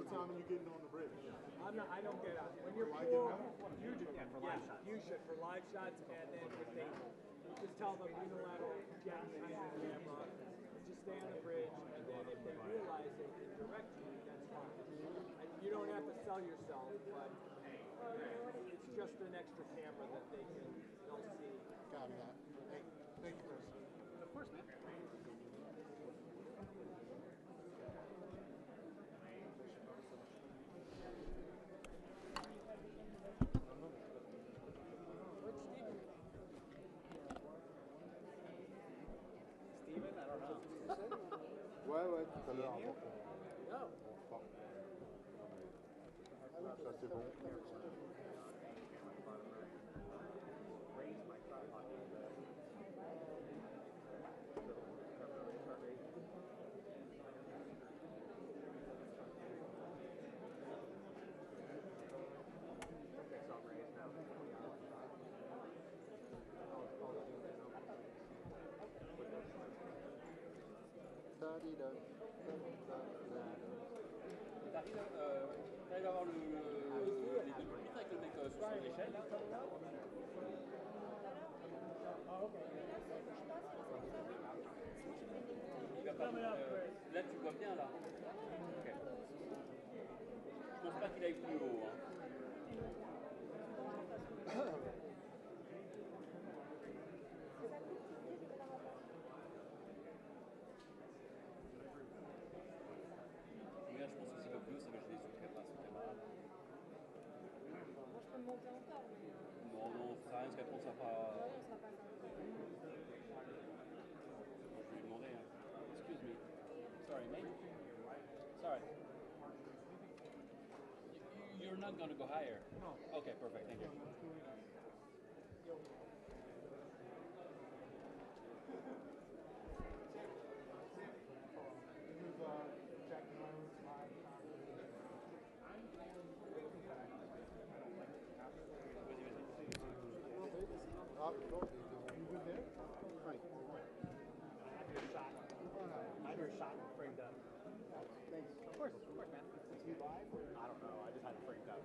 time are you getting on the bridge? I'm not. I don't get on. When you're I pool, get on? you do. Yeah, for live shots. You should for live shots, and then if they just tell them unilateral get behind the camera, just stay on the bridge, and then if they realize they can direct you, that's fine. And you don't have to sell yourself, but it's just an extra camera that they'll see. Copy that. Hey, thank you, Chris. Of course, man. Steven, I don't know. Ouais, tout à l'heure. No. Ça, c'est bon. T'arrives à avoir les deux pupitres avec le mec sur son échelle là? Il va pas, là tu vois bien là. Ok. Je pense pas qu'il aille plus haut. Hein. Mais là je pense que s'il veut plus haut, ça va que je l'ai sur caméra. Moi, je peux me monter encore. Non, non, ça sert à rien parce qu'après on sera pas. Non, on sera pas comme ça. Je vais lui demander. Hein. Excuse me. Sorry, mate. Sorry. You're not going to go higher? No. Okay, perfect. Thank you. I have your shot framed up. Thanks. Of course, man. Is he live? I don't know. I just had it framed up.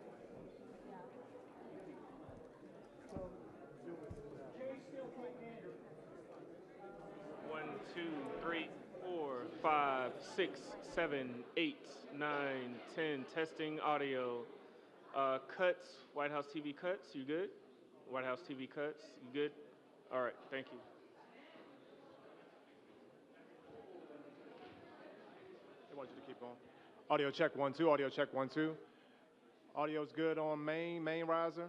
One, two, three, 4, 5, 6, 7, 8, 9, 10. Testing audio. Cuts. White House TV cuts. You good? White House TV cuts. You good? All right. Thank you. I want you to keep going. Audio check 1 2. Audio check 1 2. Audio's good on main riser.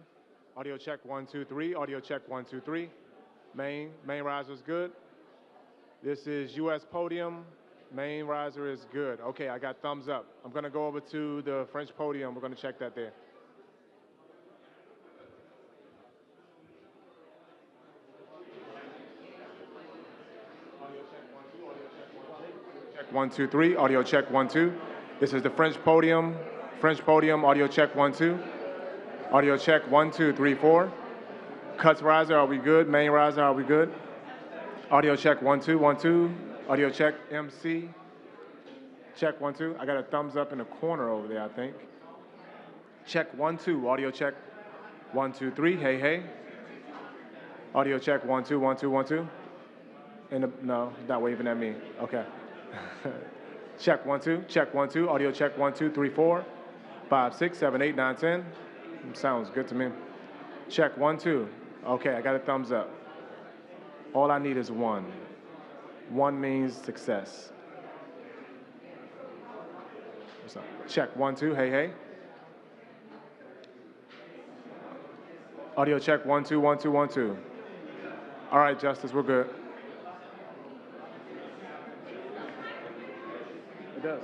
Audio check 1 2 3. Audio check 1 2 3. Main riser's good. This is U.S. podium. Main riser is good. Okay, I got thumbs up. I'm gonna go over to the French podium. We're gonna check that there. Check 1 2 3. Audio check 1 2. This is the French podium. French podium. Audio check 1 2. Audio check 1 2 3 4. Cuts riser. Are we good? Main riser. Are we good? Audio check 1 2 1 2. Audio check MC. Check 1 2. I got a thumbs up in the corner over there, I think. Check 1 2. Audio check 1 2 3. Hey hey. Audio check 1 2 1 2 1 2. No, he's not waving at me. Okay. Check 1 2. Check 1 2. Audio check 1 2 3 4 5 6 7 8 9 10. Sounds good to me. Check 1 2. Okay, I got a thumbs up. All I need is 1. 1 means success. What's up? Check 1 2. Hey hey. Audio check 1 2 1 2 1 2. All right, Justice, we're good. It does.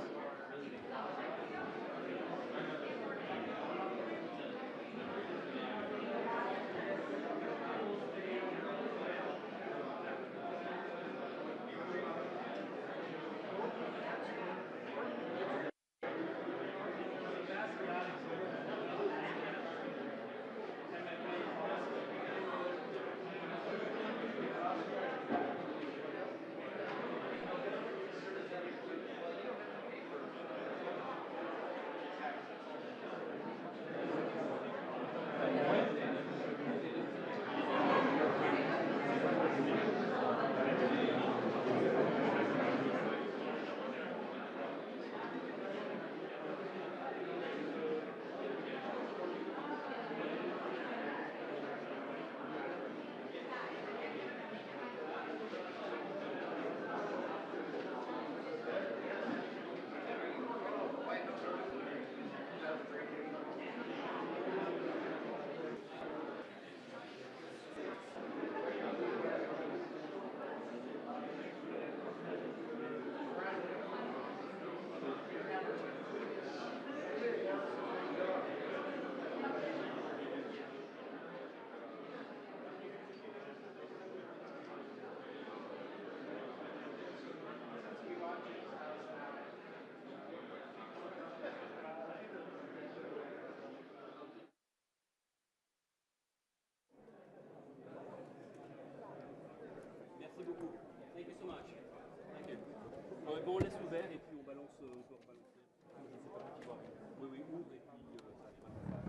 Oui, oui, ouvre et puis ça démarre.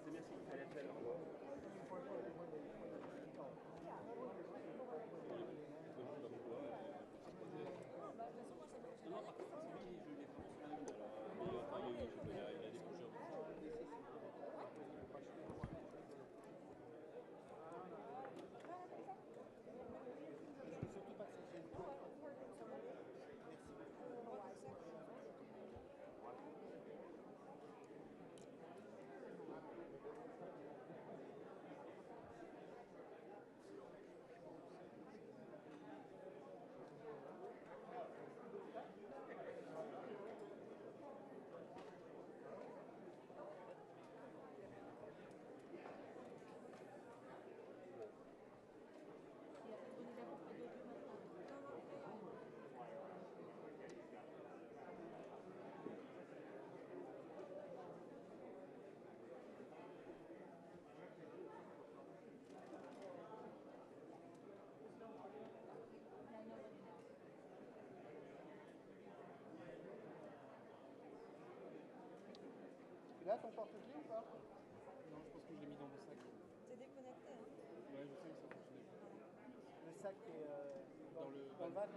C'est merci. Allez, à tout à l'heure. Au revoir. Non, par contre, oui, je l'ai vraiment sur la lune. Alors, mais enfin, il a décroché un peu. Là, ton porte-clés ou pas? Non, je pense que je l'ai mis dans mon sac. C'est déconnecté, hein. Ouais, je sais que ça fonctionnait. Le sac est Dans le dans le van.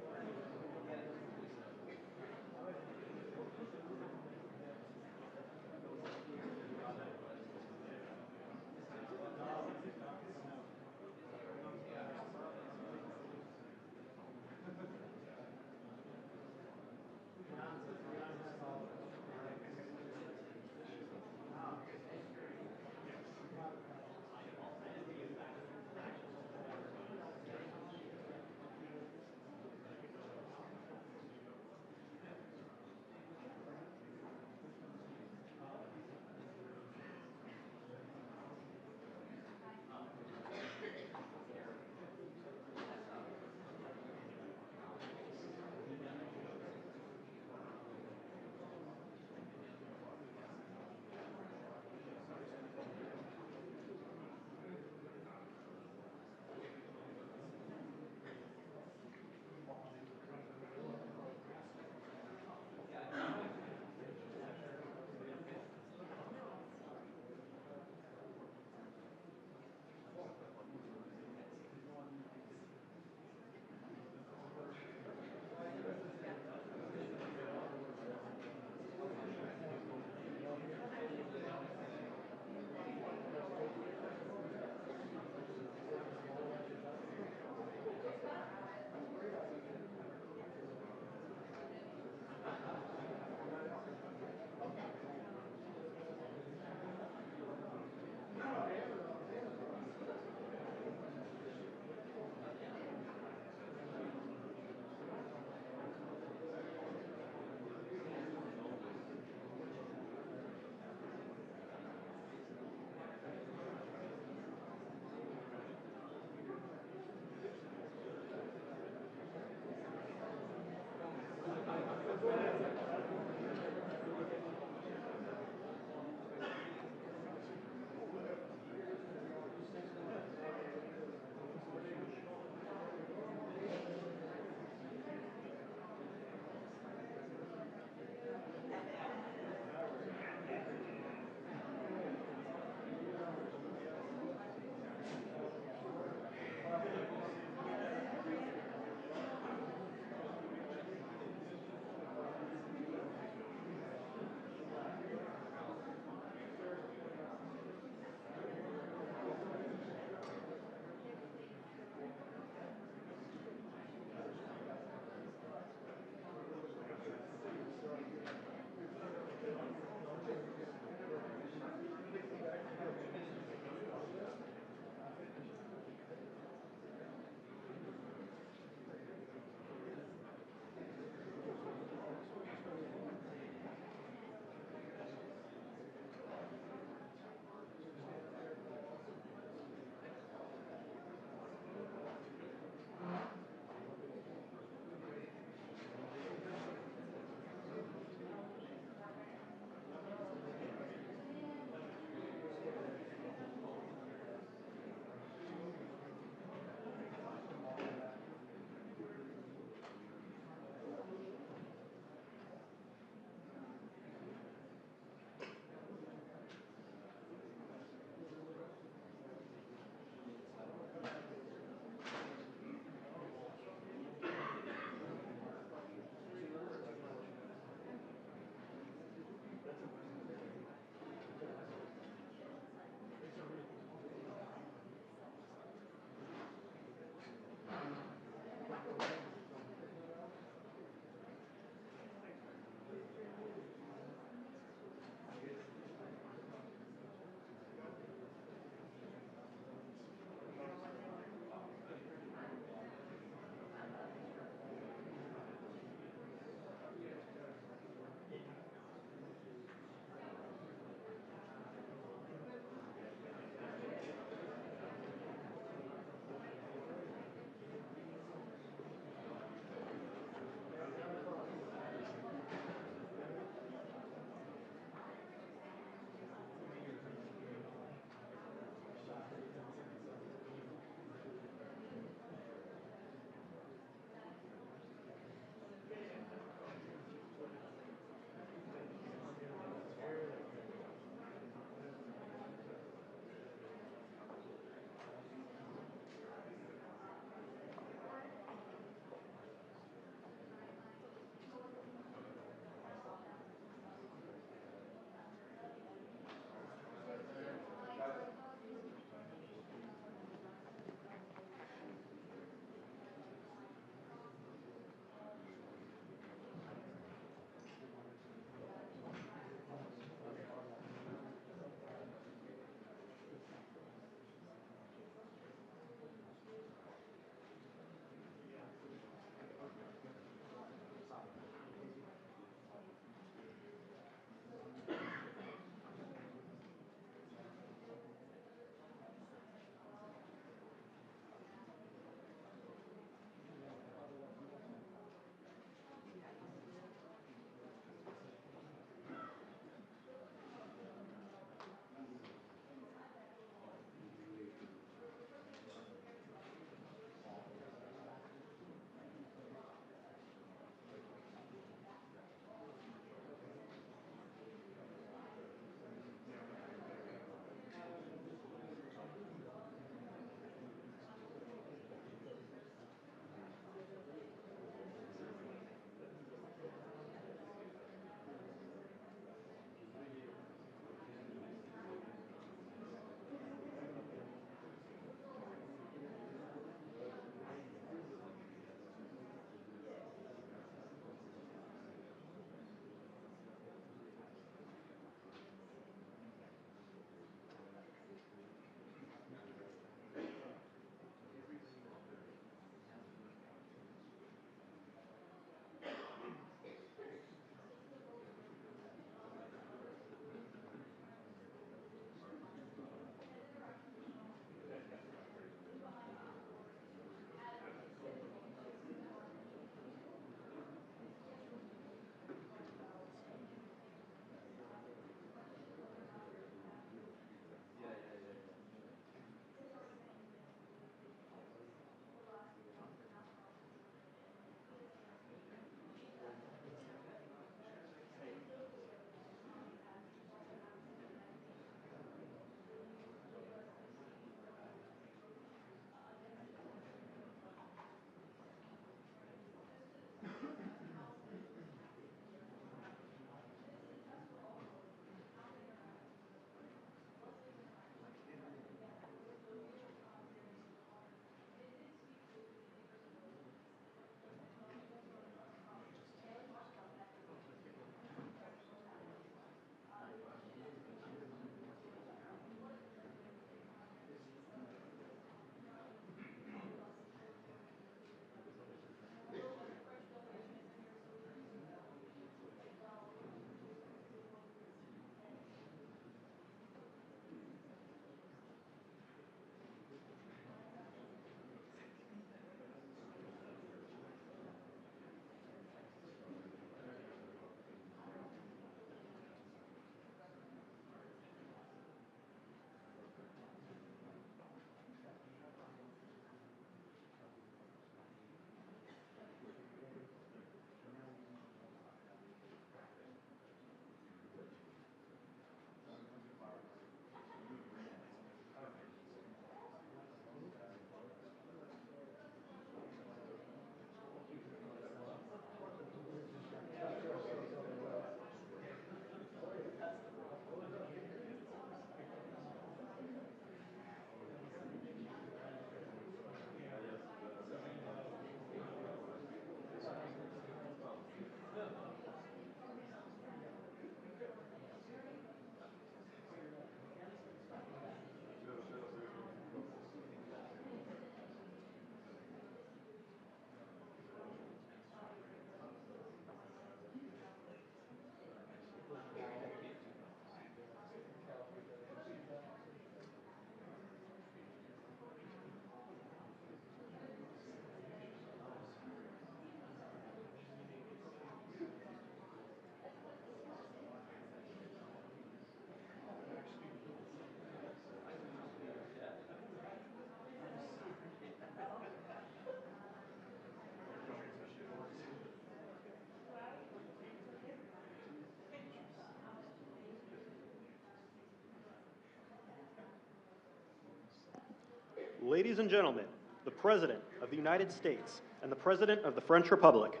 ladies and gentlemen, the President of the United States and the President of the French Republic.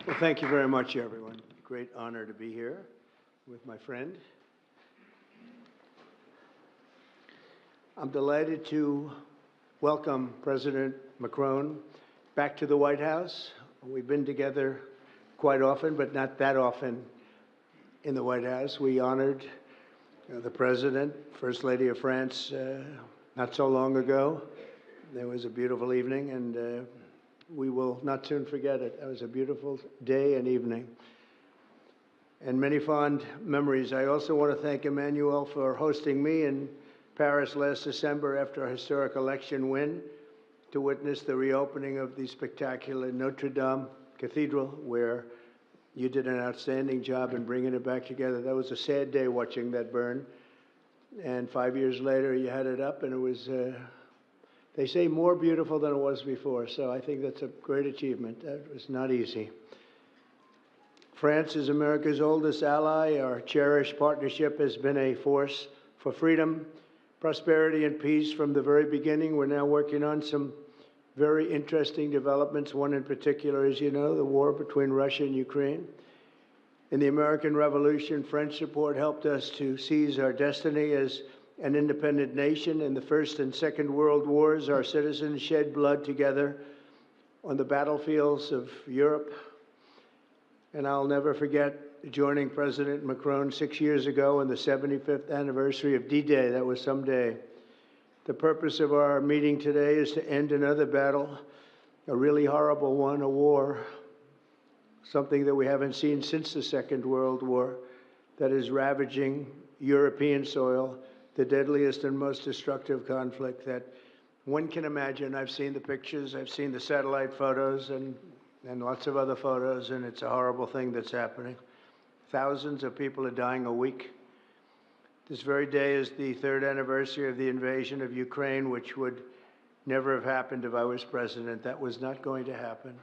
Well, thank you very much, everyone. Great honor to be here with my friend. I'm delighted to welcome President Macron back to the White House. We've been together quite often, but not that often in the White House. We honored the President, First Lady of France, not so long ago. There was a beautiful evening, and we will not soon forget it. It was a beautiful day and evening, and many fond memories. I also want to thank Emmanuel for hosting me in Paris last December after a historic election win to witness the reopening of the spectacular Notre Dame Cathedral, where you did an outstanding job in bringing it back together. That was a sad day watching that burn, and 5 years later you had it up, and it was they say more beautiful than it was before, so I think that's a great achievement. That was not easy. France is America's oldest ally. Our cherished partnership has been a force for freedom, prosperity, and peace from the very beginning. We're now working on some very interesting developments. One in particular, as you know, the war between Russia and Ukraine. In the American Revolution, French support helped us to seize our destiny as an independent nation. In the First and Second World Wars, our citizens shed blood together on the battlefields of Europe. And I'll never forget joining President Macron 6 years ago on the 75th anniversary of D-Day. That was some day. The purpose of our meeting today is to end another battle, a really horrible one, a war, something that we haven't seen since the Second World War, that is ravaging European soil, the deadliest and most destructive conflict that one can imagine. I've seen the pictures, I've seen the satellite photos and lots of other photos, and it's a horrible thing that's happening. Thousands of people are dying a week. This very day is the third anniversary of the invasion of Ukraine, which would never have happened if I was president. That was not going to happen.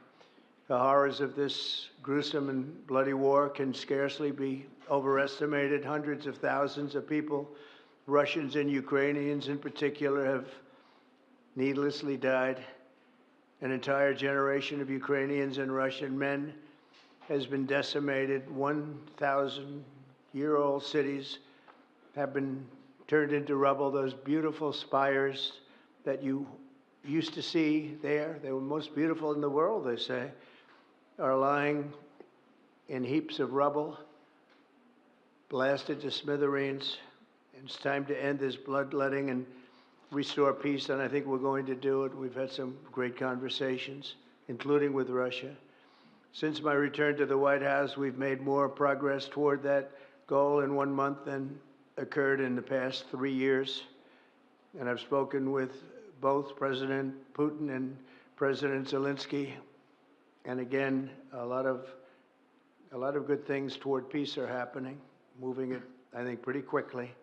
The horrors of this gruesome and bloody war can scarcely be overestimated. Hundreds of thousands of people, Russians and Ukrainians in particular, have needlessly died. An entire generation of Ukrainians and Russian men has been decimated. 1,000-year-old cities have been turned into rubble. Those beautiful spires that you used to see there, they were most beautiful in the world, they say, are lying in heaps of rubble, blasted to smithereens. It's time to end this bloodletting and restore peace, and I think we're going to do it. We've had some great conversations, including with Russia. Since my return to the White House, we've made more progress toward that goal in 1 month than occurred in the past 3 years. And I've spoken with both President Putin and President Zelensky. And again, a lot of good things toward peace are happening, moving it, I think, pretty quickly.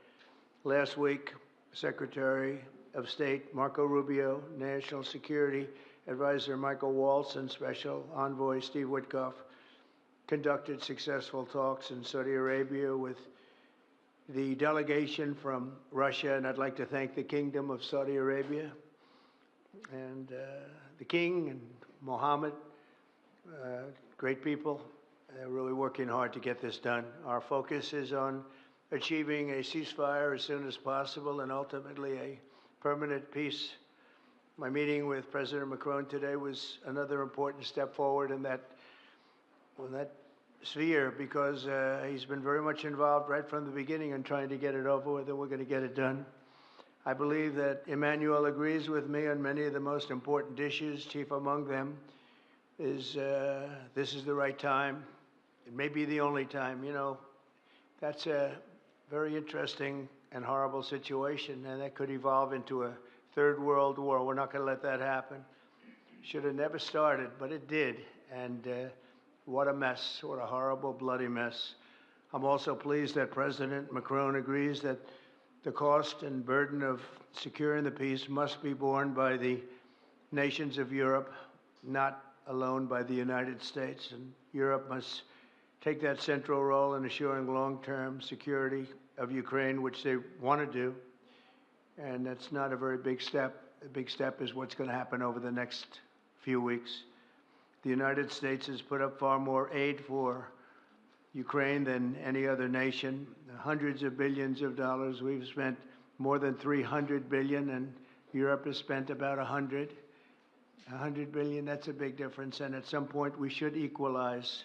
Last week, Secretary of State Marco Rubio, National Security Advisor Michael Waltz, and Special Envoy Steve Witkoff conducted successful talks in Saudi Arabia with the delegation from Russia, and I'd like to thank the Kingdom of Saudi Arabia and the King and Mohammed, great people. They're really working hard to get this done. Our focus is on achieving a ceasefire as soon as possible and ultimately a permanent peace. My meeting with President Macron today was another important step forward in that sphere, because he's been very much involved right from the beginning in trying to get it over with, and we're going to get it done. I believe that Emmanuel agrees with me on many of the most important issues. Chief among them is this is the right time. It may be the only time. You know, that's a very interesting and horrible situation, and that could evolve into a third world war. We're not going to let that happen. Should have never started, but it did. And what a mess, what a horrible, bloody mess. I'm also pleased that President Macron agrees that the cost and burden of securing the peace must be borne by the nations of Europe, not alone by the United States. And Europe must take that central role in assuring long-term security of Ukraine, which they want to do. And that's not a very big step. A big step is what's going to happen over the next few weeks. The United States has put up far more aid for Ukraine than any other nation. Hundreds of billions of dollars. We've spent more than 300 billion, and Europe has spent about 100. 100 billion, that's a big difference, and at some point we should equalize.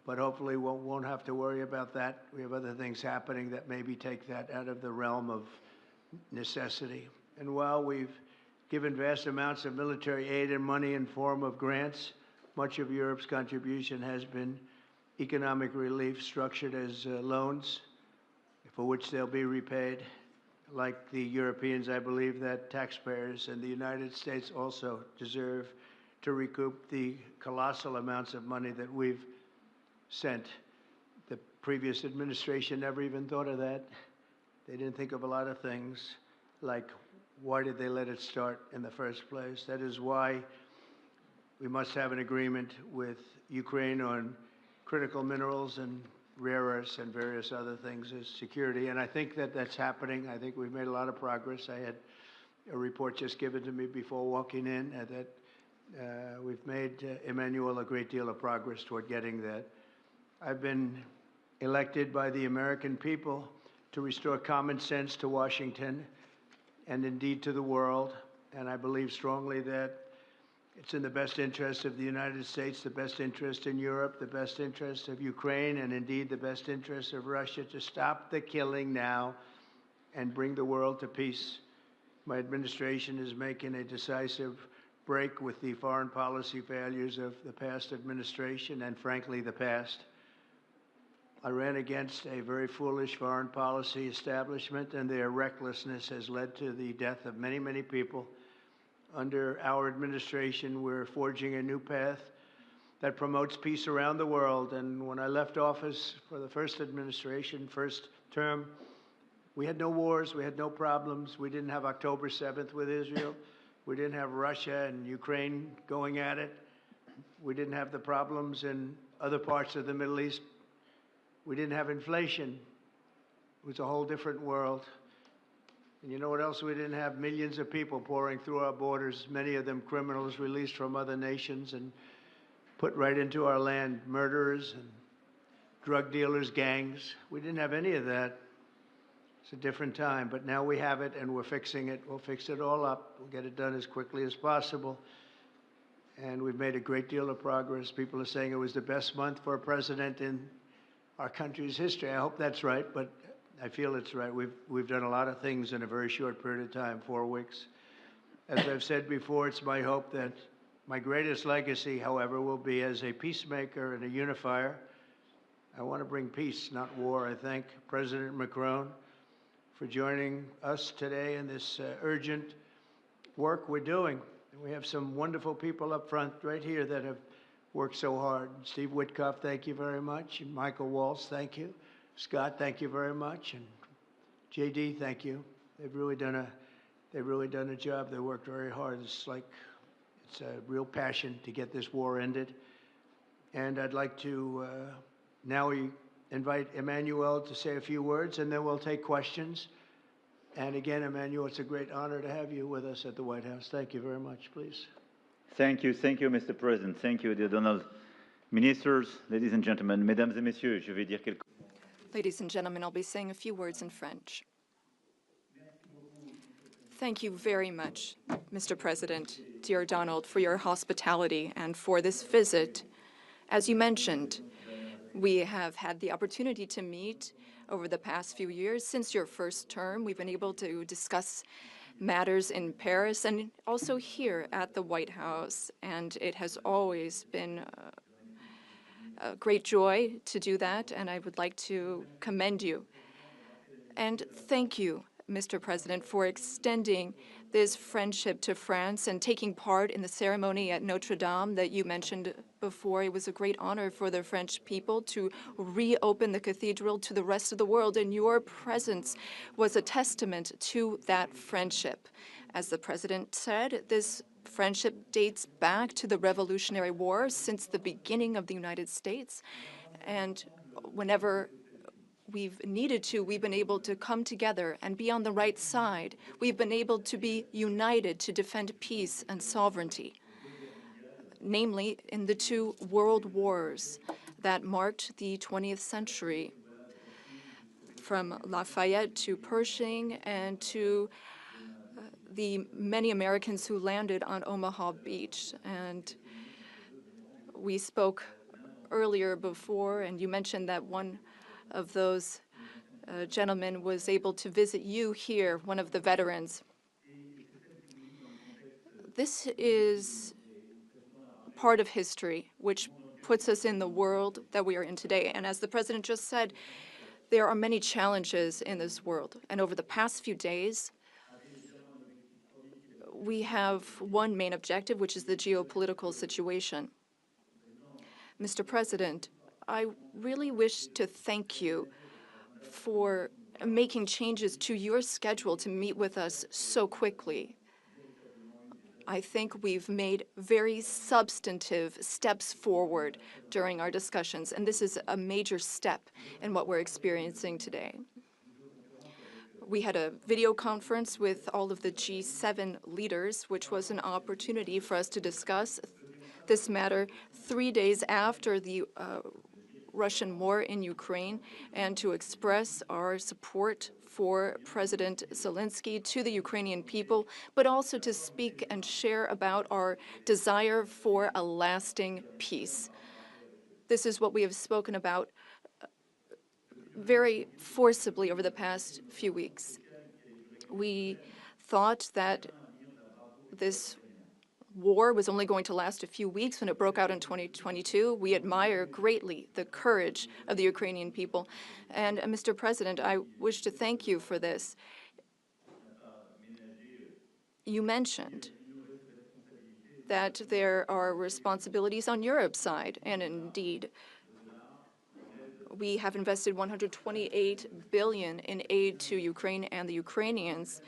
But hopefully we won't have to worry about that. We have other things happening that maybe take that out of the realm of necessity. And while we've given vast amounts of military aid and money in form of grants, much of Europe's contribution has been economic relief structured as loans for which they'll be repaid. Like the Europeans, I believe that taxpayers in the United States also deserve to recoup the colossal amounts of money that we've sent. The previous administration never even thought of that. They didn't think of a lot of things, like why did they let it start in the first place? That is why we must have an agreement with Ukraine on critical minerals and rare earths and various other things as security. And I think that that's happening. I think we've made a lot of progress. I had a report just given to me before walking in that we've made, Emmanuel, a great deal of progress toward getting that. I've been elected by the American people to restore common sense to Washington and indeed to the world. And I believe strongly that it's in the best interest of the United States, the best interest in Europe, the best interest of Ukraine, and indeed the best interest of Russia to stop the killing now and bring the world to peace. My administration is making a decisive break with the foreign policy failures of the past administration and, frankly, the past. I ran against a very foolish foreign policy establishment, and their recklessness has led to the death of many, many people. Under our administration, we're forging a new path that promotes peace around the world. And when I left office for the first administration, first term, we had no wars, we had no problems. We didn't have October 7th with Israel. We didn't have Russia and Ukraine going at it. We didn't have the problems in other parts of the Middle East. We didn't have inflation. It was a whole different world. And you know what else we didn't have? Millions of people pouring through our borders, many of them criminals released from other nations and put right into our land, murderers and drug dealers, gangs. We didn't have any of that. It's a different time, but now we have it and we're fixing it. We'll fix it all up. We'll get it done as quickly as possible. And we've made a great deal of progress. People are saying it was the best month for a president in our country's history. I hope that's right, but I feel it's right. We've done a lot of things in a very short period of time, 4 weeks. As I've said before, it's my hope that my greatest legacy, however, will be as a peacemaker and a unifier. I want to bring peace, not war. I thank President Macron for joining us today in this urgent work we're doing. And we have some wonderful people up front right here that have worked so hard. Steve Witkoff, thank you very much. And Michael Waltz, thank you. Scott, thank you very much. And JD, thank you. They've really done a job. They worked very hard. It's a real passion to get this war ended. And I'd like to now invite Emmanuel to say a few words, and then we'll take questions. And again, Emmanuel, it's a great honor to have you with us at the White House. Thank you very much, please. Thank you, Mr. President. Thank you, dear Donald. Ministers, ladies and gentlemen, mesdames et messieurs, je vais dire quelques. Ladies and gentlemen, I'll be saying a few words in French. Thank you very much, Mr. President, dear Donald, for your hospitality and for this visit. As you mentioned, we have had the opportunity to meet over the past few years. Since your first term, we've been able to discuss matters in Paris and also here at the White House, and it has always been a great joy to do that, and I would like to commend you. And thank you, Mr. President, for extending this friendship to France and taking part in the ceremony at Notre Dame that you mentioned before. It was a great honor for the French people to reopen the cathedral to the rest of the world, and your presence was a testament to that friendship. As the president said, this friendship dates back to the Revolutionary War since the beginning of the United States. And whenever we've needed to, we've been able to come together and be on the right side. We've been able to be united to defend peace and sovereignty, namely in the two world wars that marked the 20th century, from Lafayette to Pershing and to the many Americans who landed on Omaha Beach. And we spoke earlier before, and you mentioned that one of those gentlemen was able to visit you here, one of the veterans. This is part of history which puts us in the world that we are in today. And as the president just said, there are many challenges in this world. And over the past few days, we have one main objective, which is the geopolitical situation. Mr. President, I really wish to thank you for making changes to your schedule to meet with us so quickly. I think we've made very substantive steps forward during our discussions, and this is a major step in what we're experiencing today. We had a video conference with all of the G7 leaders, which was an opportunity for us to discuss this matter 3 days after the Russian war in Ukraine, and to express our support for President Zelensky to the Ukrainian people, but also to speak and share about our desire for a lasting peace. This is what we have spoken about very forcibly over the past few weeks. We thought that this war was only going to last a few weeks when it broke out in 2022. We admire greatly the courage of the Ukrainian people. And Mr. President, I wish to thank you for this. You mentioned that there are responsibilities on Europe's side, and indeed, we have invested $128 billion in aid to Ukraine and the Ukrainians.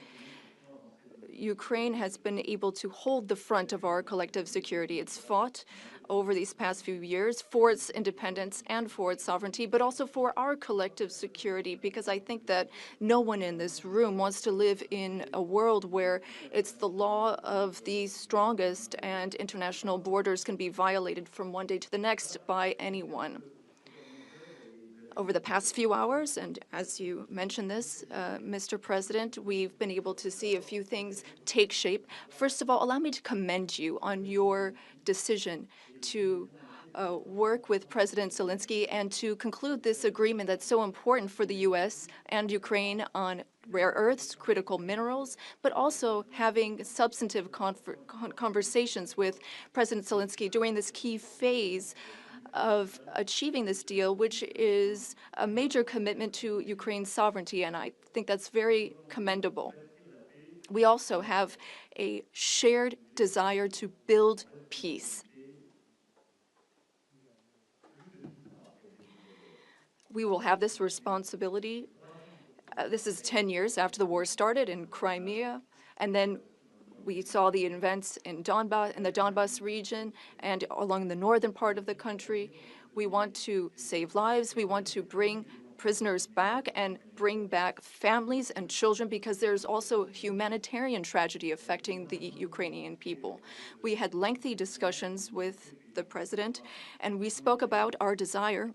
Ukraine has been able to hold the front of our collective security. It's fought over these past few years for its independence and for its sovereignty, but also for our collective security, because I think that no one in this room wants to live in a world where it's the law of the strongest and international borders can be violated from one day to the next by anyone. Over the past few hours, and as you mentioned this, Mr. President, we've been able to see a few things take shape. First of all, allow me to commend you on your decision to work with President Zelensky and to conclude this agreement that's so important for the U.S. and Ukraine on rare earths, critical minerals, but also having substantive conversations with President Zelensky during this key phase of achieving this deal, which is a major commitment to Ukraine's sovereignty, and I think that's very commendable. We also have a shared desire to build peace. We will have this responsibility. This is 10 years after the war started in Crimea, and then we saw the events in the Donbas region and along the northern part of the country. We want to save lives. We want to bring prisoners back and bring back families and children, because there's also humanitarian tragedy affecting the Ukrainian people. We had lengthy discussions with the president, and we spoke about our desire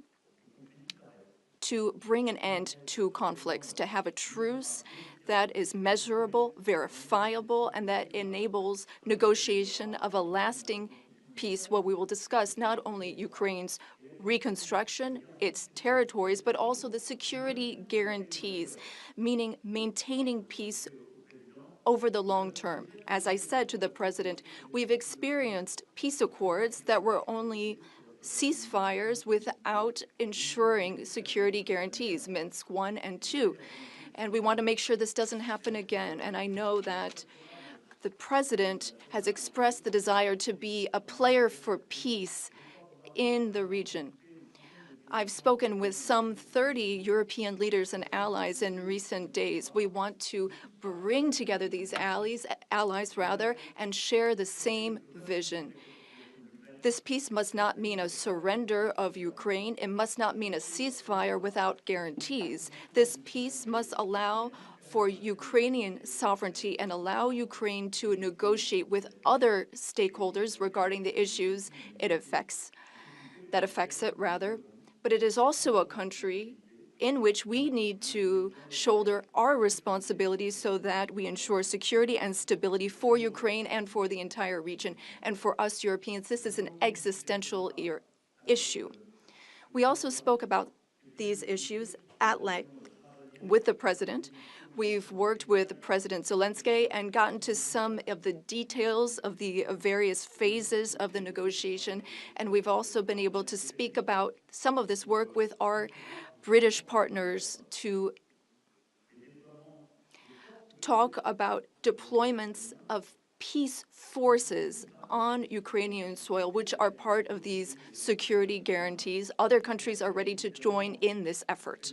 to bring an end to conflicts, to have a truce that is measurable, verifiable, and that enables negotiation of a lasting peace, where we will discuss not only Ukraine's reconstruction, its territories, but also the security guarantees, meaning maintaining peace over the long term. As I said to the president, we've experienced peace accords that were only ceasefires without ensuring security guarantees, Minsk I and II. And we want to make sure this doesn't happen again. And I know that the president has expressed the desire to be a player for peace in the region. I've spoken with some 30 European leaders and allies in recent days. We want to bring together these allies, and share the same vision. This peace must not mean a surrender of Ukraine. It must not mean a ceasefire without guarantees. This peace must allow for Ukrainian sovereignty and allow Ukraine to negotiate with other stakeholders regarding the issues it affects. But it is also a country in which we need to shoulder our responsibilities so that we ensure security and stability for Ukraine and for the entire region. And for us Europeans, this is an existential issue. We also spoke about these issues at length with the President. We've worked with President Zelensky and gotten to some of the details of the various phases of the negotiation, and we've also been able to speak about some of this work with our British partners to talk about deployments of peace forces on Ukrainian soil, which are part of these security guarantees. Other countries are ready to join in this effort.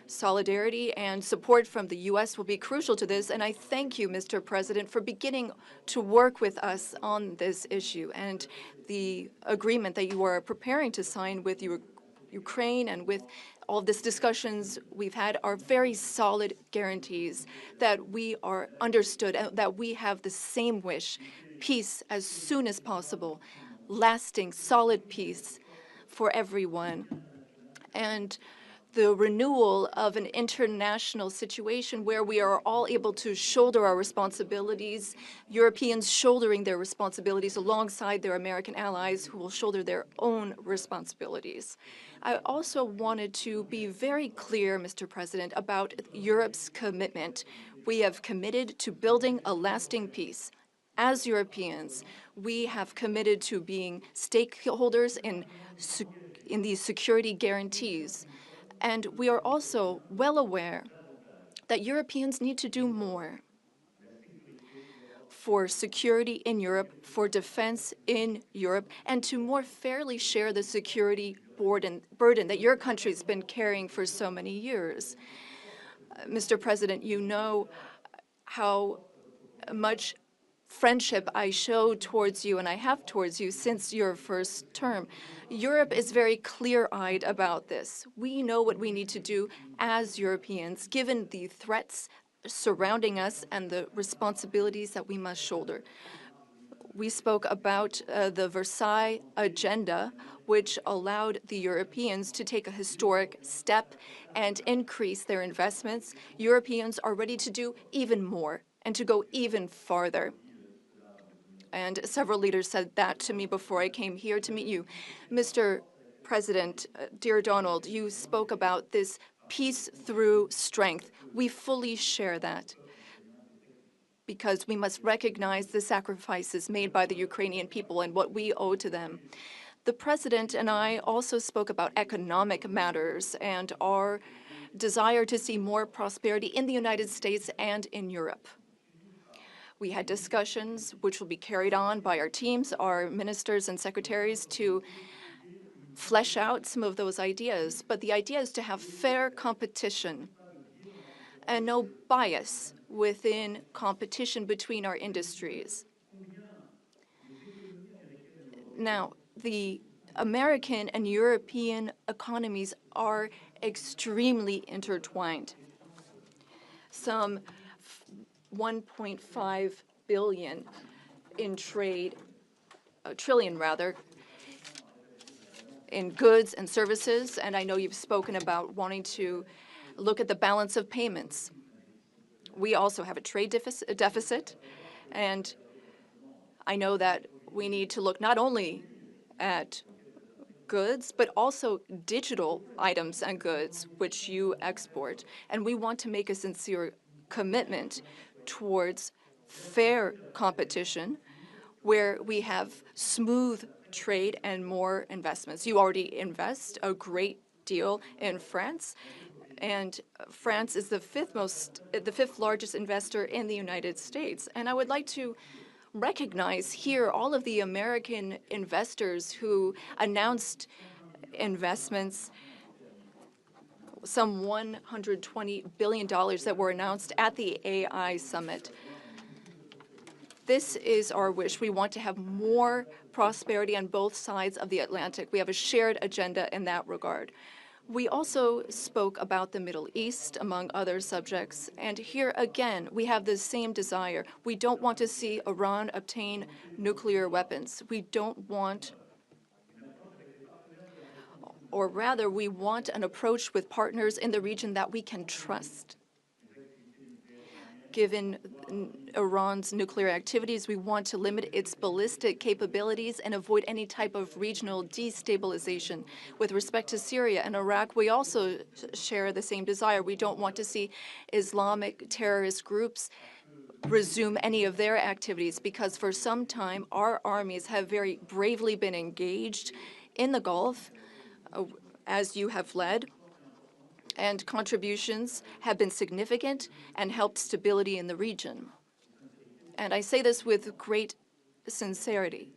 Solidarity and support from the U.S. will be crucial to this, and I thank you, Mr. President, for beginning to work with us on this issue. And the agreement that you are preparing to sign with Ukraine and with all of these discussions we've had are very solid guarantees that we are understood and that we have the same wish, peace as soon as possible, lasting, solid peace for everyone. And the renewal of an international situation where we are all able to shoulder our responsibilities, Europeans shouldering their responsibilities alongside their American allies who will shoulder their own responsibilities. I also wanted to be very clear, Mr. President, about Europe's commitment. We have committed to building a lasting peace. As Europeans, we have committed to being stakeholders in these security guarantees. And we are also well aware that Europeans need to do more for security in Europe, for defense in Europe, and to more fairly share the security burden that your country's been carrying for so many years. Mr. President, you know how much friendship I show towards you and I have towards you since your first term. Europe is very clear-eyed about this. We know what we need to do as Europeans, given the threats surrounding us and the responsibilities that we must shoulder. We spoke about the Versailles Agenda, which allowed the Europeans to take a historic step and increase their investments. Europeans are ready to do even more and to go even farther. And several leaders said that to me before I came here to meet you. Mr. President, dear Donald, you spoke about this peace through strength. We fully share that because we must recognize the sacrifices made by the Ukrainian people and what we owe to them. The President and I also spoke about economic matters and our desire to see more prosperity in the United States and in Europe. We had discussions which will be carried on by our teams, our ministers and secretaries, to flesh out some of those ideas. But the idea is to have fair competition and no bias within competition between our industries. Now, the American and European economies are extremely intertwined. Some 1.5 billion in trade, trillion rather, in goods and services, and I know you've spoken about wanting to look at the balance of payments. We also have a trade deficit, and I know that we need to look not only at goods, but also digital items and goods which you export, and we want to make a sincere commitment towards fair competition where we have smooth trade and more investments. You already invest a great deal in France, and France is the fifth largest investor in the United States. And I would like to recognize here all of the American investors who announced investments, some $120 billion that were announced at the AI summit. This is our wish. We want to have more prosperity on both sides of the Atlantic. We have a shared agenda in that regard. We also spoke about the Middle East, among other subjects, and here again, we have the same desire. We don't want to see Iran obtain nuclear weapons. We don't want, or rather, we want an approach with partners in the region that we can trust. Given Iran's nuclear activities, we want to limit its ballistic capabilities and avoid any type of regional destabilization. With respect to Syria and Iraq, we also share the same desire. We don't want to see Islamic terrorist groups resume any of their activities, because for some time our armies have very bravely been engaged in the Gulf, as you have led, and contributions have been significant and helped stability in the region. And I say this with great sincerity.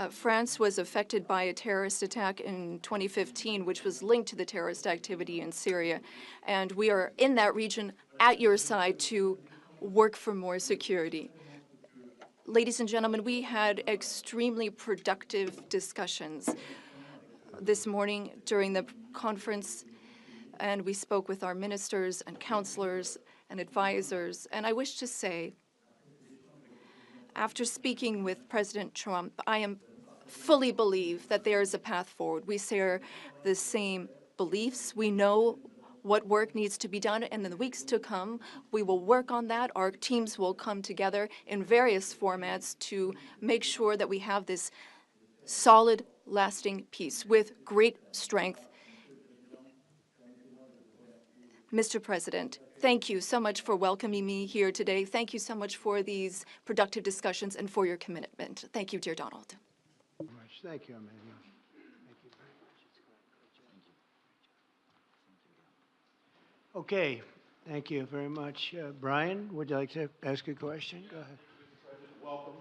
France was affected by a terrorist attack in 2015, which was linked to the terrorist activity in Syria. And we are in that region at your side to work for more security. Ladies and gentlemen, we had extremely productive discussions this morning during the conference, and we spoke with our ministers and counselors and advisors. And I wish to say, after speaking with President Trump, I fully believe that there is a path forward. We share the same beliefs. We know what work needs to be done, and in the weeks to come, we will work on that. Our teams will come together in various formats to make sure that we have this solid, lasting peace with great strength. Mr. President, thank you so much for welcoming me here today. Thank you so much for these productive discussions and for your commitment. Thank you, dear Donald. Thank you, Emmanuel. Thank you very much. Okay, thank you very much. Brian, would you like to ask a question? Go ahead. Welcome,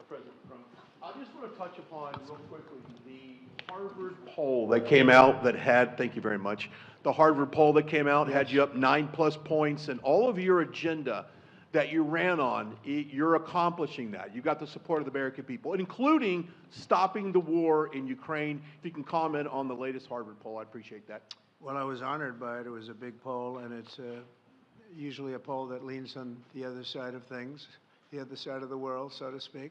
President Macron. I just want to touch upon real quickly the Harvard poll that came out that had, thank you very much, the Harvard poll that came out had you up 9+ points, and all of your agenda that you ran on, you're accomplishing that. You got the support of the American people, including stopping the war in Ukraine. If you can comment on the latest Harvard poll, I'd appreciate that. Well, I was honored by it. It was a big poll, and it's usually a poll that leans on the other side of things, the other side of the world, so to speak.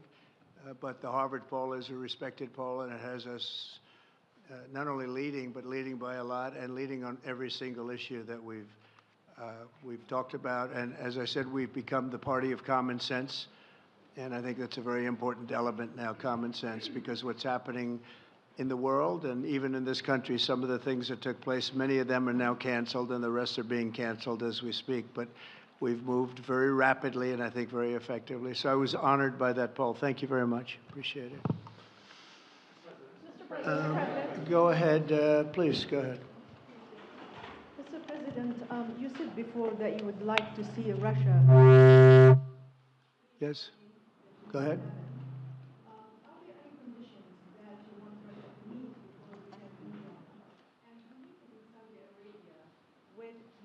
But the Harvard poll is a respected poll, and it has us not only leading, but leading by a lot, and leading on every single issue that we've talked about. And as I said, we've become the party of common sense, and I think that's a very important element now, common sense, because what's happening in the world and even in this country, some of the things that took place, many of them are now canceled, and the rest are being canceled as we speak. But we've moved very rapidly and I think very effectively. So I was honored by that poll. Thank you very much. Appreciate it. Go ahead, please, go ahead. Mr. President, you said before that you would like to see Russia. Yes, go ahead.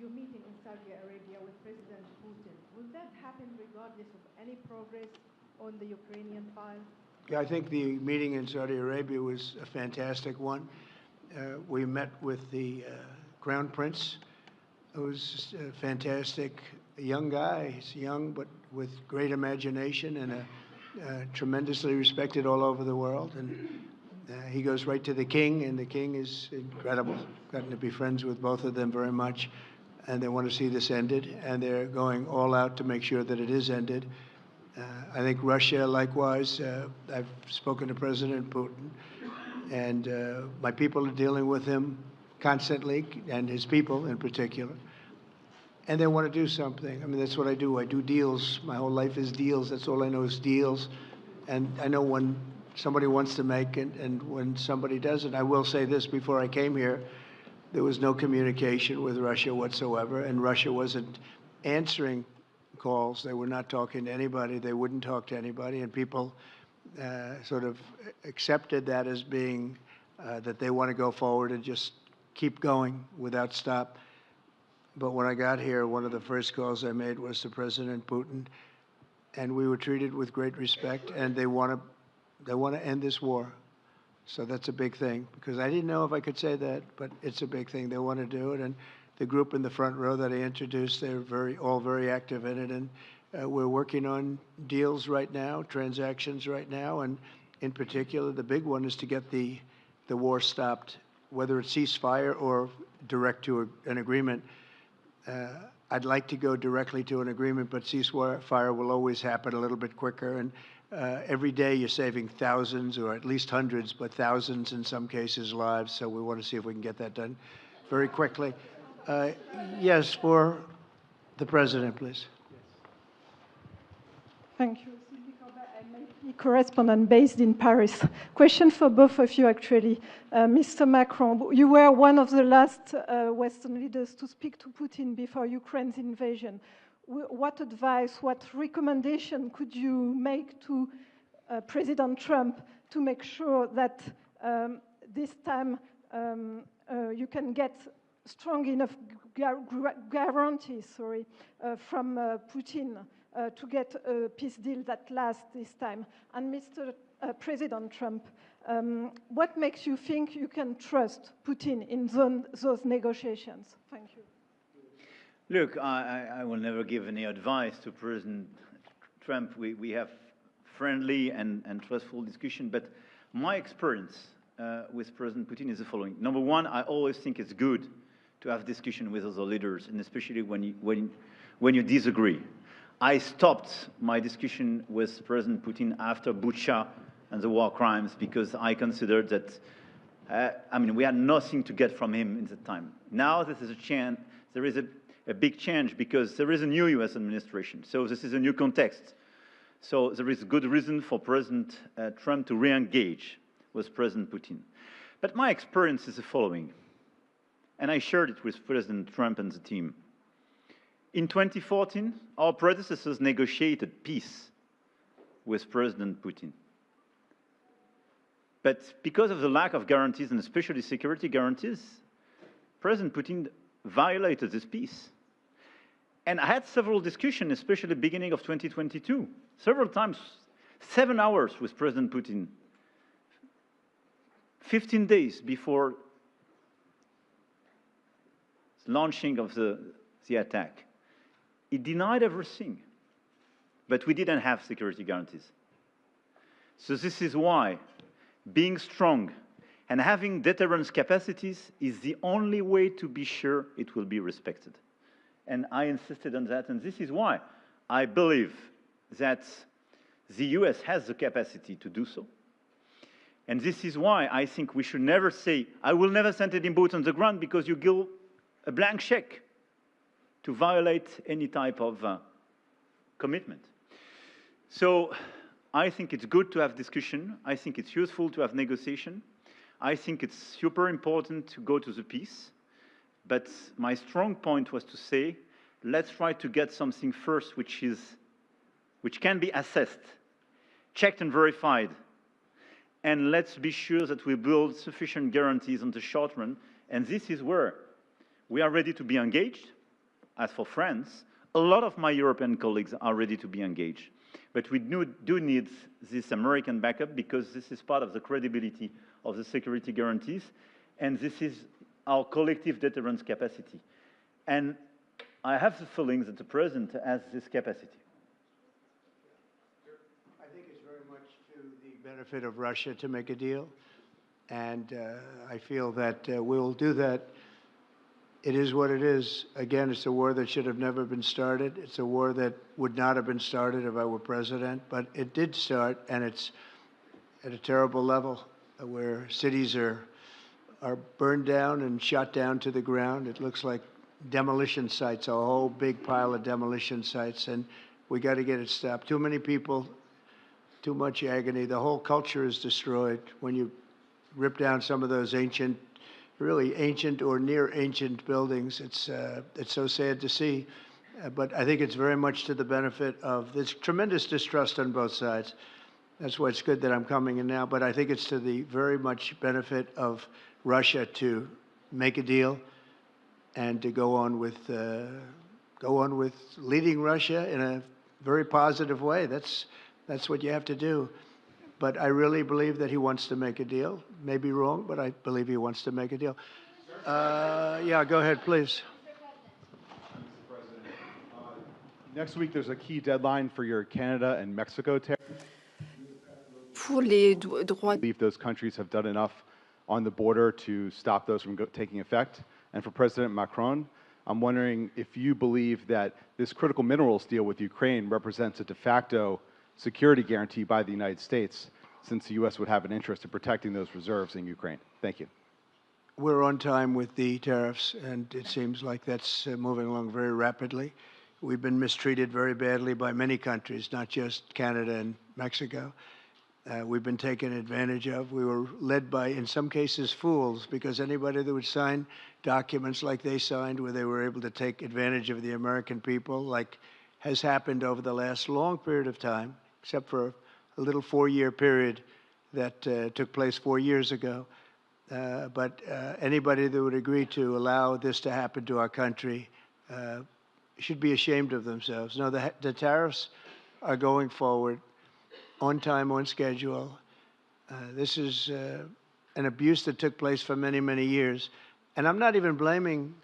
You're meeting in Saudi Arabia with President Putin. Will that happen regardless of any progress on the Ukrainian file? Yeah, I think the meeting in Saudi Arabia was a fantastic one. We met with the Crown Prince, who's a fantastic young guy. He's young, but with great imagination and tremendously respected all over the world. And he goes right to the king, and the king is incredible. Gotten to be friends with both of them very much. And they want to see this ended, and they're going all out to make sure that it is ended. I think Russia, likewise, I've spoken to President Putin, and my people are dealing with him constantly, and his people in particular. And they want to do something. I mean, that's what I do. I do deals. My whole life is deals. That's all I know is deals. And I know when somebody wants to make it and when somebody doesn't. I will say this, before I came here, there was no communication with Russia whatsoever, and Russia wasn't answering calls. They were not talking to anybody. They wouldn't talk to anybody, and people sort of accepted that as being that they want to go forward and just keep going without stop. But when I got here, one of the first calls I made was to President Putin, and we were treated with great respect, and they want to end this war. So that's a big thing, because I didn't know if I could say that, but it's a big thing. They want to do it, and the group in the front row that I introduced, they're all very active in it, and we're working on deals right now, transactions right now, and in particular, the big one is to get the war stopped, whether it's ceasefire or direct to an agreement. I'd like to go directly to an agreement, but ceasefire will always happen a little bit quicker. And every day you're saving thousands, or at least hundreds, but thousands in some cases lives. So we want to see if we can get that done very quickly. Yes, for the president, please. Thank you. I'm a correspondent based in Paris. Question for both of you, actually. Mr. Macron, you were one of the last Western leaders to speak to Putin before Ukraine's invasion. What advice, what recommendation could you make to President Trump to make sure that this time you can get strong enough guarantees from Putin to get a peace deal that lasts this time? And Mr. President Trump, what makes you think you can trust Putin in those negotiations? Thank you. Look, I will never give any advice to President Trump. We have friendly and trustful discussion, but my experience with President Putin is the following. Number one, I always think it's good to have discussion with other leaders, and especially when you disagree. I stopped my discussion with President Putin after Bucha and the war crimes because I considered that, we had nothing to get from him in that time. Now this is there is a big change because there is a new US administration. So this is a new context. So there is good reason for President Trump to re-engage with President Putin. But my experience is the following, and I shared it with President Trump and the team. In 2014, our predecessors negotiated peace with President Putin. But because of the lack of guarantees, and especially security guarantees, President Putin violated this peace. And I had several discussions, especially at the beginning of 2022, several times, 7 hours with President Putin, 15 days before the launching of the attack. He denied everything, but we didn't have security guarantees. So this is why being strong and having deterrence capacities is the only way to be sure it will be respected. And I insisted on that, and this is why I believe that the US has the capacity to do so. And this is why I think we should never say, I will never send any boots on the ground, because you give a blank check to violate any type of commitment. So I think it's good to have discussion. I think it's useful to have negotiation. I think it's super important to go to the peace. But my strong point was to say, let's try to get something first which can be assessed, checked and verified. And let's be sure that we build sufficient guarantees on the short run. And this is where we are ready to be engaged. As for France, a lot of my European colleagues are ready to be engaged. But we do need this American backup, because this is part of the credibility of the security guarantees, and this is our collective deterrence capacity. And I have the feeling that the President has this capacity. I think it's very much to the benefit of Russia to make a deal, and I feel that we'll do that. It is what it is. Again, it's a war that should have never been started. It's a war that would not have been started if I were president, but it did start, and it's at a terrible level where cities are burned down and shot down to the ground. It looks like demolition sites, a whole big pile of demolition sites, and we got to get it stopped. Too many people, too much agony. The whole culture is destroyed when you rip down some of those really ancient or near ancient buildings. It's so sad to see, but I think it's very much to the benefit of this tremendous distrust on both sides. That's why it's good that I'm coming in now. But I think it's to the very much benefit of Russia to make a deal and to go on with leading Russia in a very positive way. That's what you have to do. But I really believe that he wants to make a deal. Maybe wrong, but I believe he wants to make a deal. Yeah, go ahead, please. Next week, there's a key deadline for your Canada and Mexico tariffs. Pour les droits. I believe those countries have done enough on the border to stop those from taking effect. And for President Macron, I'm wondering if you believe that this critical minerals deal with Ukraine represents a de facto security guarantee by the United States, since the U.S. would have an interest in protecting those reserves in Ukraine. Thank you. We're on time with the tariffs, and it seems like that's moving along very rapidly. We've been mistreated very badly by many countries, not just Canada and Mexico. We've been taken advantage of. We were led by, in some cases, fools, because anybody that would sign documents like they signed, where they were able to take advantage of the American people, like has happened over the last long period of time, except for a little 4-year period that took place 4 years ago. But anybody that would agree to allow this to happen to our country should be ashamed of themselves. No, the tariffs are going forward on time, on schedule. This is an abuse that took place for many, many years. And I'm not even blaming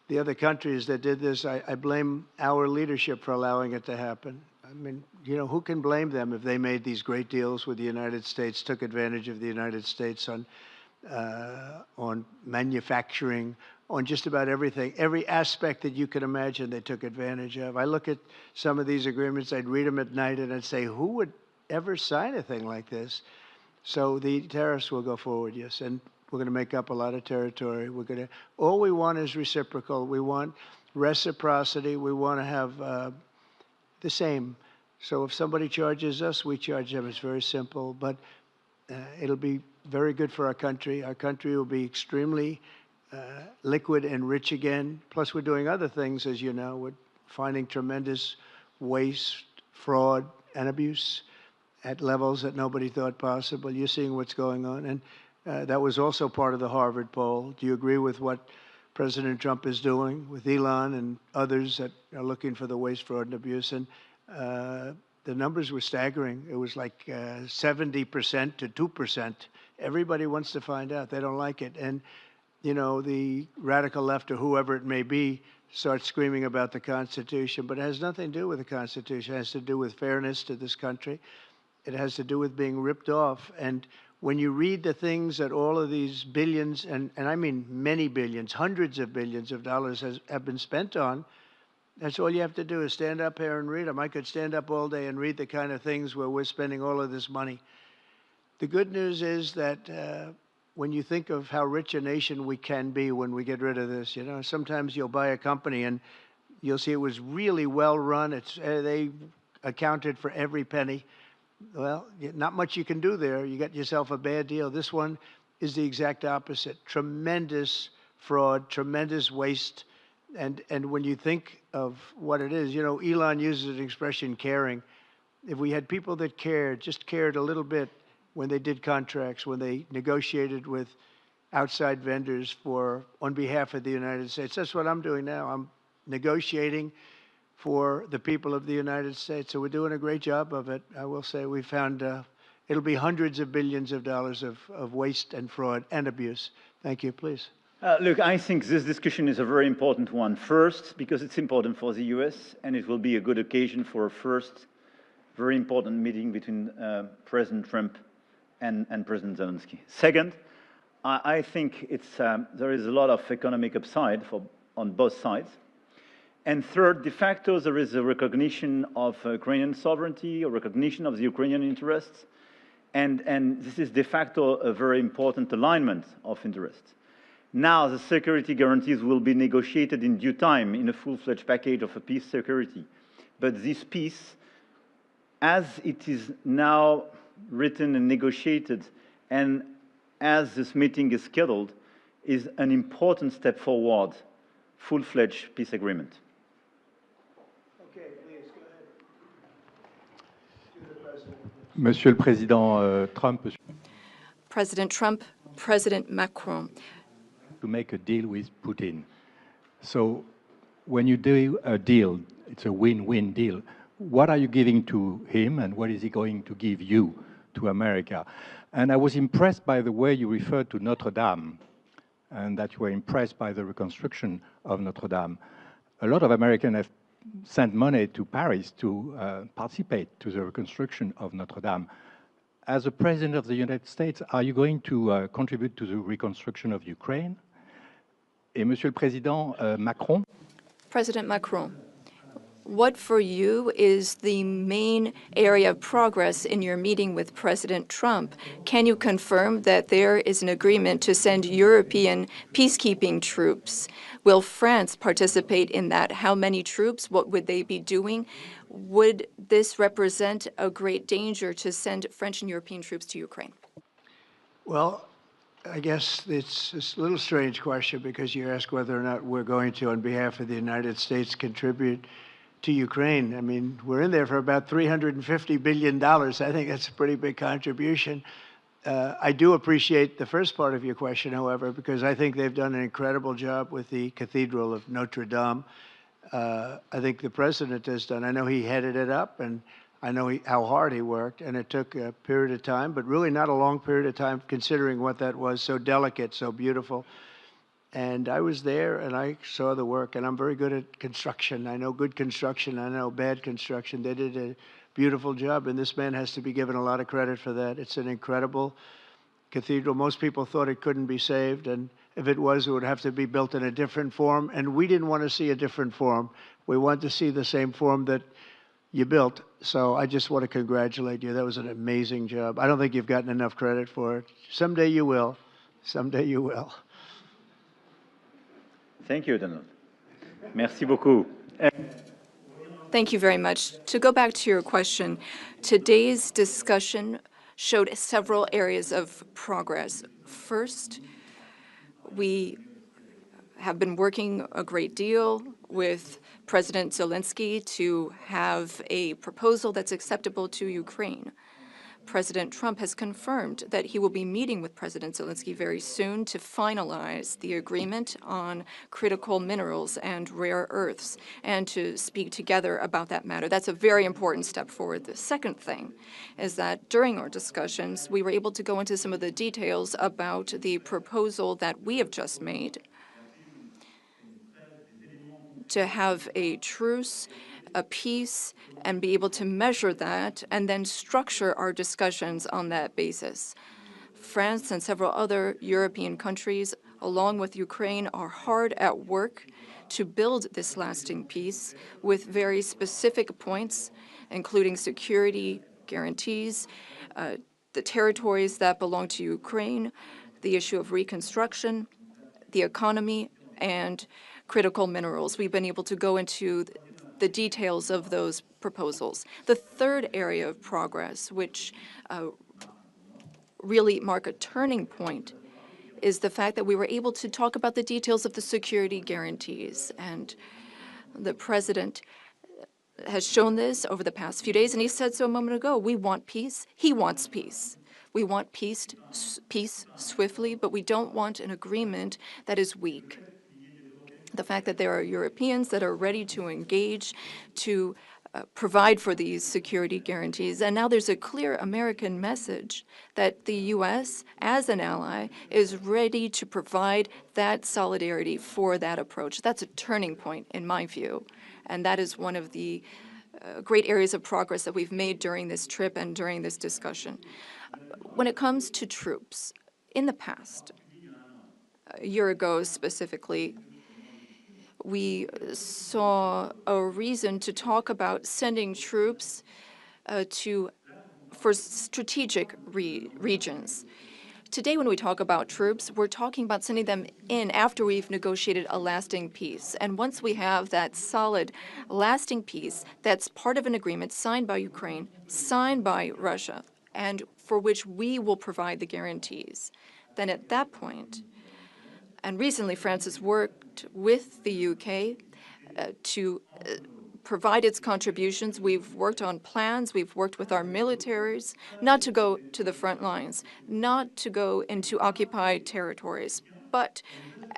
the other countries that did this. I blame our leadership for allowing it to happen. I mean, you know, who can blame them if they made these great deals with the United States, took advantage of the United States on manufacturing, on just about everything. Every aspect that you could imagine they took advantage of. I look at some of these agreements, I'd read them at night, and I'd say, who would ever sign a thing like this? So the tariffs will go forward, yes, and we're going to make up a lot of territory. All we want is reciprocal. We want reciprocity. We want to have the same. So if somebody charges us, we charge them. It's very simple, but it'll be very good for our country. Our country will be extremely liquid and rich again. Plus, we're doing other things, as you know. We're finding tremendous waste, fraud, and abuse at levels that nobody thought possible. You're seeing what's going on. And that was also part of the Harvard poll. Do you agree with what President Trump is doing with Elon and others that are looking for the waste, fraud, and abuse? And the numbers were staggering. It was like 70% to 2%. Everybody wants to find out. They don't like it. And, you know, the radical left or whoever it may be starts screaming about the Constitution, but it has nothing to do with the Constitution. It has to do with fairness to this country. It has to do with being ripped off. And when you read the things that all of these billions, and I mean many billions, hundreds of billions of dollars have been spent on, that's all you have to do is stand up here and read them. I could stand up all day and read the kind of things where we're spending all of this money. The good news is that when you think of how rich a nation we can be when we get rid of this, you know, sometimes you'll buy a company and you'll see it was really well run. They accounted for every penny. Well, not much you can do there. You got yourself a bad deal. This one is the exact opposite. Tremendous fraud, tremendous waste. And when you think of what it is, you know, Elon uses an expression, caring. If we had people that cared, just cared a little bit when they did contracts, when they negotiated with outside vendors on behalf of the United States. That's what I'm doing now. I'm negotiating for the people of the United States. So we're doing a great job of it. I will say we found it'll be hundreds of billions of dollars of waste and fraud and abuse. Thank you. Please. Look, I think this discussion is a very important one. First, because it's important for the US, and it will be a good occasion for a first very important meeting between President Trump and President Zelensky. Second, I think there is a lot of economic upside on both sides. And third, de facto, there is a recognition of Ukrainian sovereignty, a recognition of the Ukrainian interests, and this is de facto a very important alignment of interests. Now, the security guarantees will be negotiated in due time in a full-fledged package of a peace security. But this peace, as it is now written and negotiated, and as this meeting is scheduled, is an important step forward, full-fledged peace agreement. Okay, please, go ahead. To the President. Monsieur le Président Trump, President Trump, President Macron. to make a deal with Putin. So when you do a deal, it's a win-win deal. What are you giving to him and what is he going to give you, to America? And I was impressed by the way you referred to Notre Dame and that you were impressed by the reconstruction of Notre Dame. A lot of Americans have sent money to Paris to participate to the reconstruction of Notre Dame. As a President of the United States, are you going to contribute to the reconstruction of Ukraine? Et Monsieur le Président Macron? President Macron, what for you is the main area of progress in your meeting with President Trump? Can you confirm that there is an agreement to send European peacekeeping troops? Will France participate in that? How many troops? What would they be doing? Would this represent a great danger to send French and European troops to Ukraine? Well, I guess it's a little strange question because you ask whether or not we're going to, on behalf of the United States, contribute to Ukraine. I mean, we're in there for about $350 billion. I think that's a pretty big contribution. I do appreciate the first part of your question, however, because I think they've done an incredible job with the Cathedral of Notre Dame. I think the president has done. I know he headed it up, and I know how hard he worked, and it took a period of time, but really not a long period of time considering what that was, so delicate, so beautiful. And I was there, and I saw the work, and I'm very good at construction. I know good construction. I know bad construction. They did a beautiful job, and this man has to be given a lot of credit for that. It's an incredible cathedral. Most people thought it couldn't be saved, and if it was, it would have to be built in a different form, and we didn't want to see a different form. We wanted to see the same form that you built. So I just want to congratulate you. That was an amazing job. I don't think you've gotten enough credit for it. Someday you will. Someday you will. Thank you, Donald. Merci beaucoup. Thank you very much. To go back to your question, today's discussion showed several areas of progress. First, we have been working a great deal with President Zelensky to have a proposal that's acceptable to Ukraine. President Trump has confirmed that he will be meeting with President Zelensky very soon to finalize the agreement on critical minerals and rare earths and to speak together about that matter. That's a very important step forward. The second thing is that during our discussions, we were able to go into some of the details about the proposal that we have just made to have a truce, a peace, and be able to measure that and then structure our discussions on that basis. France and several other European countries, along with Ukraine, are hard at work to build this lasting peace with very specific points, including security guarantees, the territories that belong to Ukraine, the issue of reconstruction, the economy, and critical minerals. We've been able to go into the details of those proposals. The third area of progress, which really mark a turning point, is the fact that we were able to talk about the details of the security guarantees. And the president has shown this over the past few days, and he said so a moment ago. We want peace. He wants peace. We want peace swiftly, but we don't want an agreement that is weak. The fact that there are Europeans that are ready to engage to provide for these security guarantees. And now there's a clear American message that the U.S., as an ally, is ready to provide that solidarity for that approach. That's a turning point, in my view. And that is one of the great areas of progress that we've made during this trip and during this discussion. When it comes to troops, in the past, a year ago specifically, we saw a reason to talk about sending troops for strategic regions. Today, when we talk about troops, we're talking about sending them in after we've negotiated a lasting peace. And once we have that solid, lasting peace, that's part of an agreement signed by Ukraine, signed by Russia, and for which we will provide the guarantees, then at that point, and recently France has worked with the UK to provide its contributions. We've worked on plans. We've worked with our militaries not to go to the front lines, not to go into occupied territories, but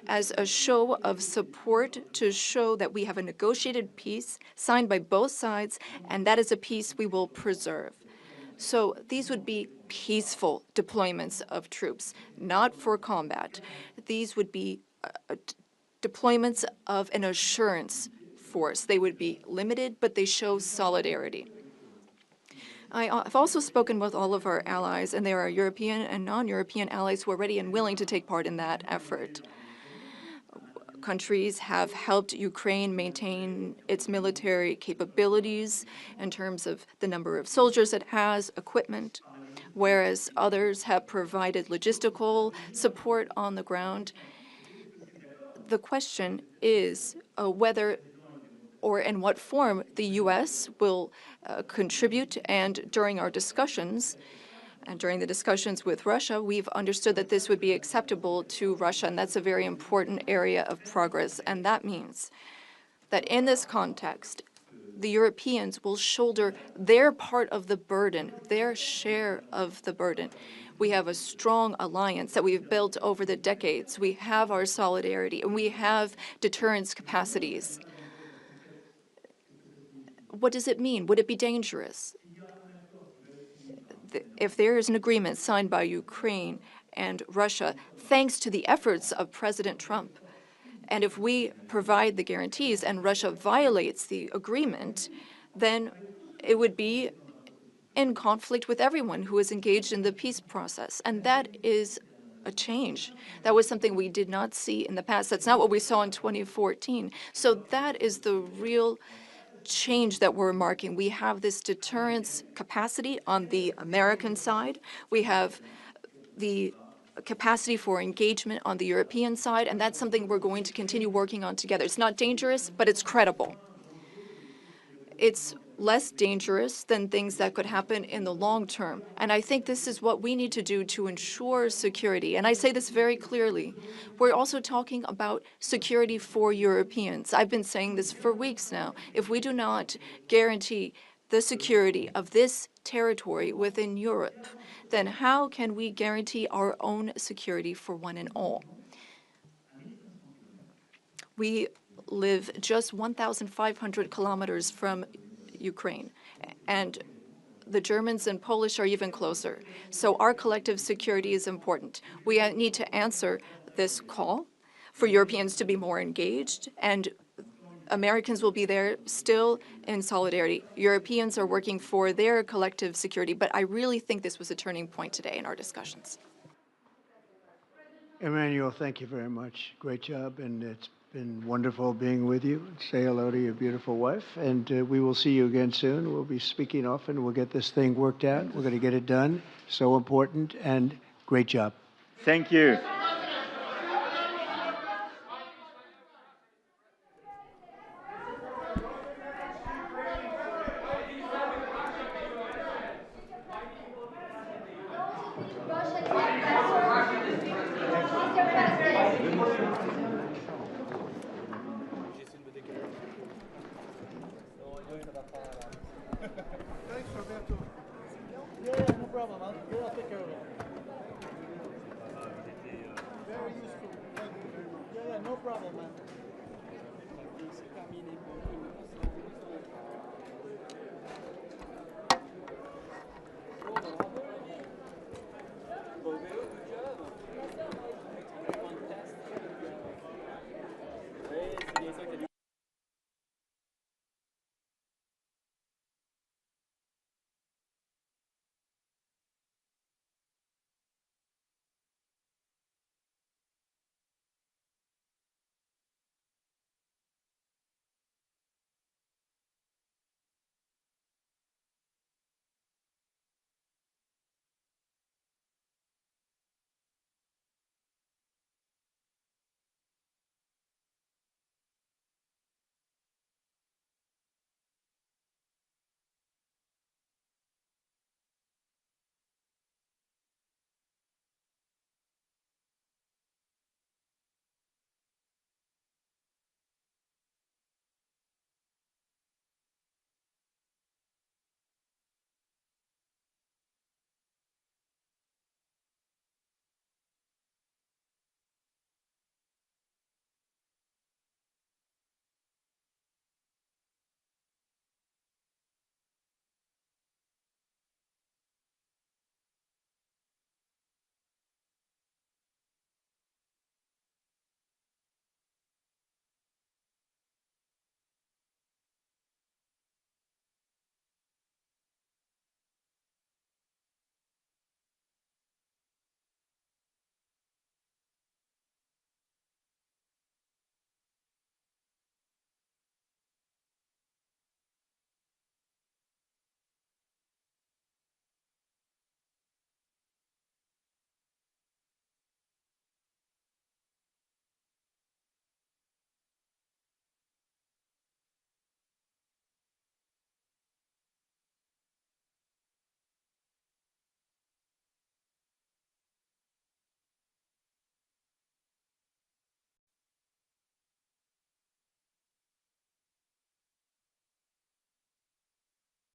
as a show of support to show that we have a negotiated peace signed by both sides, and that is a peace we will preserve. So these would be peaceful deployments of troops, not for combat. These would be deployments of an assurance force. They would be limited, but they show solidarity. I've also spoken with all of our allies, and there are European and non-European allies who are ready and willing to take part in that effort. Countries have helped Ukraine maintain its military capabilities in terms of the number of soldiers it has, equipment, whereas others have provided logistical support on the ground. The question is whether or in what form the U.S. will contribute, and during our discussions, and during the discussions with Russia, we've understood that this would be acceptable to Russia, and that's a very important area of progress. And that means that in this context, the Europeans will shoulder their part of the burden, their share of the burden. We have a strong alliance that we've built over the decades. We have our solidarity, and we have deterrence capacities. What does it mean? Would it be dangerous? If there is an agreement signed by Ukraine and Russia, thanks to the efforts of President Trump, and if we provide the guarantees and Russia violates the agreement, then it would be in conflict with everyone who is engaged in the peace process. And that is a change. That was something we did not see in the past. That's not what we saw in 2014. So that is the real change that we're marking. We have this deterrence capacity on the American side. We have the capacity for engagement on the European side, and that's something we're going to continue working on together. It's not dangerous, but it's credible. It's less dangerous than things that could happen in the long term. And I think this is what we need to do to ensure security. And I say this very clearly. We're also talking about security for Europeans. I've been saying this for weeks now. If we do not guarantee the security of this territory within Europe, then how can we guarantee our own security for one and all? We live just 1,500 kilometers from Ukraine, and the Germans and Polish are even closer. So our collective security is important. We need to answer this call for Europeans to be more engaged, and Americans will be there still in solidarity. Europeans are working for their collective security, but I really think this was a turning point today in our discussions. Emmanuel, thank you very much. Great job, and it's been wonderful being with you. Say hello to your beautiful wife, and we will see you again soon. We'll be speaking often. We'll get this thing worked out. We're going to get it done. So important, and great job. Thank you. Thanks, Roberto. Yeah, no problem, man. We'll take care of it. Very useful. Thank you very much. Yeah, no problem, man.